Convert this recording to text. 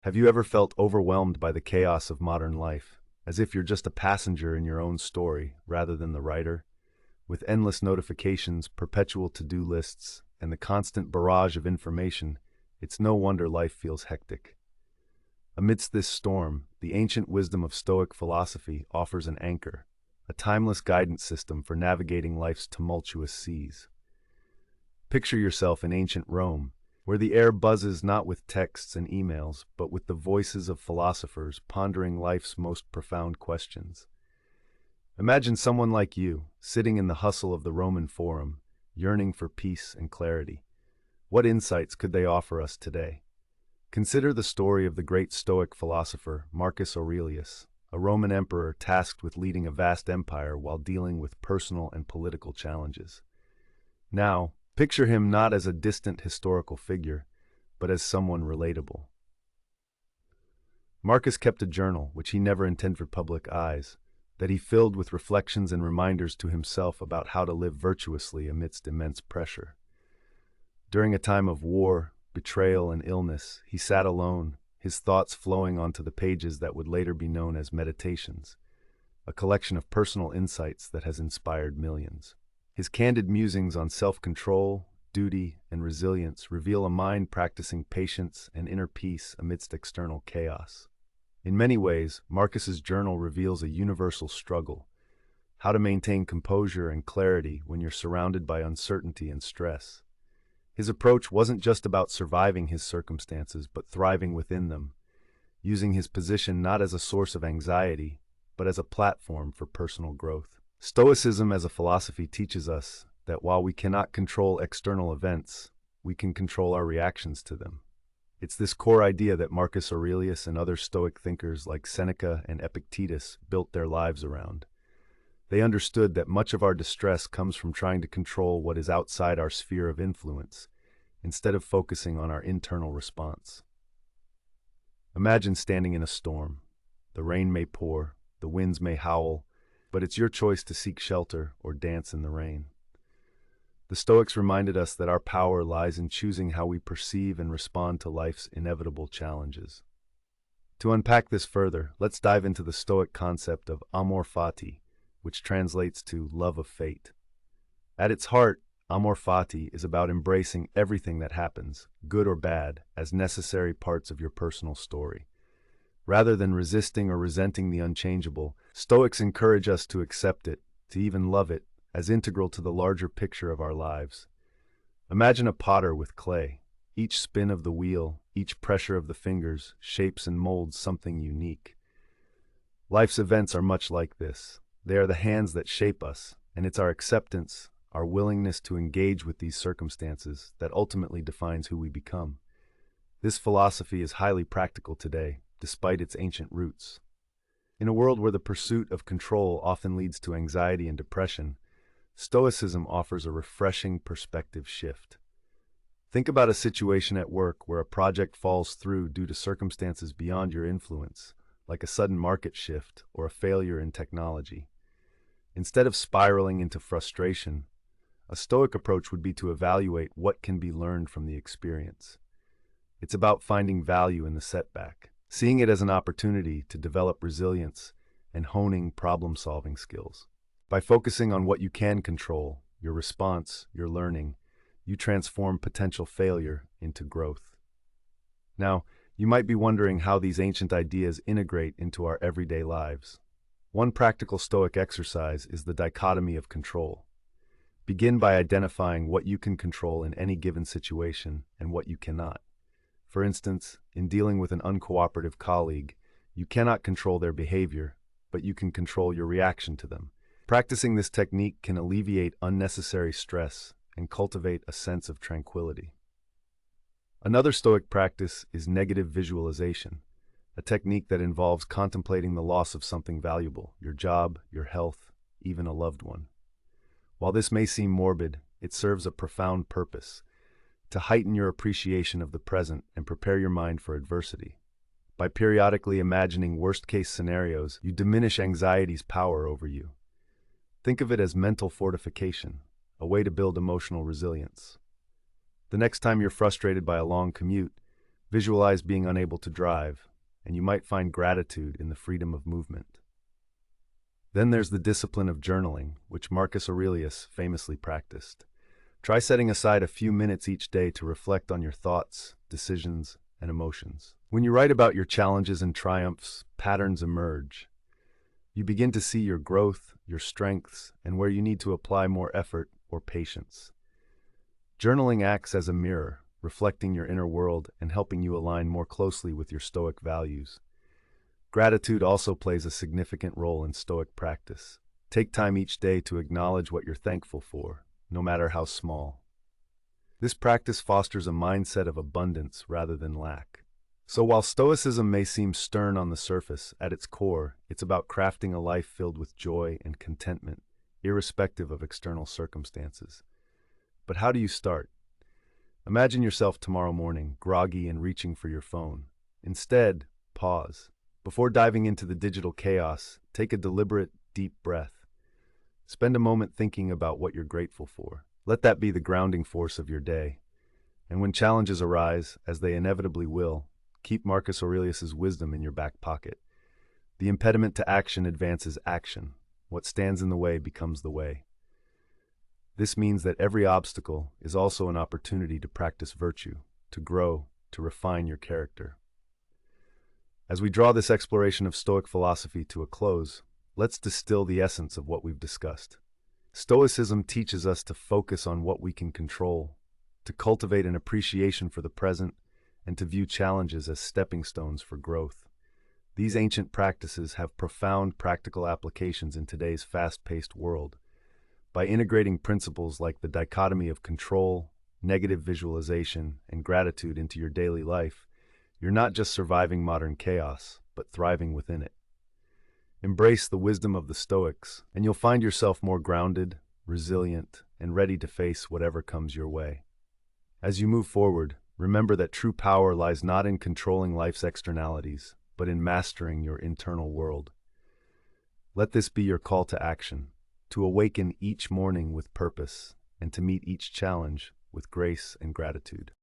Have you ever felt overwhelmed by the chaos of modern life, as if you're just a passenger in your own story rather than the writer? With endless notifications, perpetual to-do lists, and the constant barrage of information, it's no wonder life feels hectic. Amidst this storm, the ancient wisdom of Stoic philosophy offers an anchor, a timeless guidance system for navigating life's tumultuous seas. Picture yourself in ancient Rome, where the air buzzes not with texts and emails, but with the voices of philosophers pondering life's most profound questions. Imagine someone like you, sitting in the hustle of the Roman Forum, yearning for peace and clarity. What insights could they offer us today? Consider the story of the great Stoic philosopher Marcus Aurelius, a Roman emperor tasked with leading a vast empire while dealing with personal and political challenges. Now, picture him not as a distant historical figure, but as someone relatable. Marcus kept a journal, which he never intended for public eyes, that he filled with reflections and reminders to himself about how to live virtuously amidst immense pressure. During a time of war, betrayal, and illness, he sat alone, his thoughts flowing onto the pages that would later be known as Meditations, a collection of personal insights that has inspired millions. His candid musings on self-control, duty, and resilience reveal a mind practicing patience and inner peace amidst external chaos. In many ways, Marcus's journal reveals a universal struggle: how to maintain composure and clarity when you're surrounded by uncertainty and stress. His approach wasn't just about surviving his circumstances, but thriving within them, using his position not as a source of anxiety, but as a platform for personal growth. Stoicism as a philosophy teaches us that while we cannot control external events, we can control our reactions to them. It's this core idea that Marcus Aurelius and other Stoic thinkers like Seneca and Epictetus built their lives around. They understood that much of our distress comes from trying to control what is outside our sphere of influence, instead of focusing on our internal response. Imagine standing in a storm. The rain may pour, the winds may howl, but it's your choice to seek shelter or dance in the rain. The Stoics reminded us that our power lies in choosing how we perceive and respond to life's inevitable challenges. To unpack this further, let's dive into the Stoic concept of amor fati, which translates to love of fate. At its heart, amor fati is about embracing everything that happens, good or bad, as necessary parts of your personal story. Rather than resisting or resenting the unchangeable, Stoics encourage us to accept it, to even love it, as integral to the larger picture of our lives. Imagine a potter with clay. Each spin of the wheel, each pressure of the fingers, shapes and molds something unique. Life's events are much like this. They are the hands that shape us, and it's our acceptance, our willingness to engage with these circumstances, that ultimately defines who we become. This philosophy is highly practical today, despite its ancient roots. In a world where the pursuit of control often leads to anxiety and depression, Stoicism offers a refreshing perspective shift. Think about a situation at work where a project falls through due to circumstances beyond your influence, like a sudden market shift or a failure in technology. Instead of spiraling into frustration, a Stoic approach would be to evaluate what can be learned from the experience. It's about finding value in the setback, seeing it as an opportunity to develop resilience and honing problem-solving skills. By focusing on what you can control, your response, your learning, you transform potential failure into growth. Now, you might be wondering how these ancient ideas integrate into our everyday lives. One practical Stoic exercise is the dichotomy of control. Begin by identifying what you can control in any given situation and what you cannot. For instance, in dealing with an uncooperative colleague, you cannot control their behavior, but you can control your reaction to them. Practicing this technique can alleviate unnecessary stress and cultivate a sense of tranquility. Another Stoic practice is negative visualization, a technique that involves contemplating the loss of something valuable, your job, your health, even a loved one. While this may seem morbid, it serves a profound purpose: to heighten your appreciation of the present and prepare your mind for adversity. By periodically imagining worst-case scenarios, you diminish anxiety's power over you. Think of it as mental fortification, a way to build emotional resilience. The next time you're frustrated by a long commute, Visualize being unable to drive, and you might find gratitude in the freedom of movement. Then there's the discipline of journaling, which Marcus Aurelius famously practiced. Try setting aside a few minutes each day to reflect on your thoughts, decisions, and emotions. When you write about your challenges and triumphs, patterns emerge. You begin to see your growth, your strengths, and where you need to apply more effort or patience. Journaling acts as a mirror, reflecting your inner world and helping you align more closely with your Stoic values. Gratitude also plays a significant role in Stoic practice. Take time each day to acknowledge what you're thankful for, no matter how small. This practice fosters a mindset of abundance rather than lack. So while Stoicism may seem stern on the surface, at its core, it's about crafting a life filled with joy and contentment, irrespective of external circumstances. But how do you start? Imagine yourself tomorrow morning, groggy and reaching for your phone. Instead, pause. Before diving into the digital chaos, take a deliberate, deep breath. Spend a moment thinking about what you're grateful for. Let that be the grounding force of your day. And when challenges arise, as they inevitably will, keep Marcus Aurelius's wisdom in your back pocket. The impediment to action advances action. What stands in the way becomes the way. This means that every obstacle is also an opportunity to practice virtue, to grow, to refine your character. As we draw this exploration of Stoic philosophy to a close, let's distill the essence of what we've discussed. Stoicism teaches us to focus on what we can control, to cultivate an appreciation for the present, and to view challenges as stepping stones for growth. These ancient practices have profound practical applications in today's fast-paced world. By integrating principles like the dichotomy of control, negative visualization, and gratitude into your daily life, you're not just surviving modern chaos, but thriving within it. Embrace the wisdom of the Stoics, and you'll find yourself more grounded, resilient, and ready to face whatever comes your way. As you move forward, remember that true power lies not in controlling life's externalities, but in mastering your internal world. Let this be your call to action, to awaken each morning with purpose, and to meet each challenge with grace and gratitude.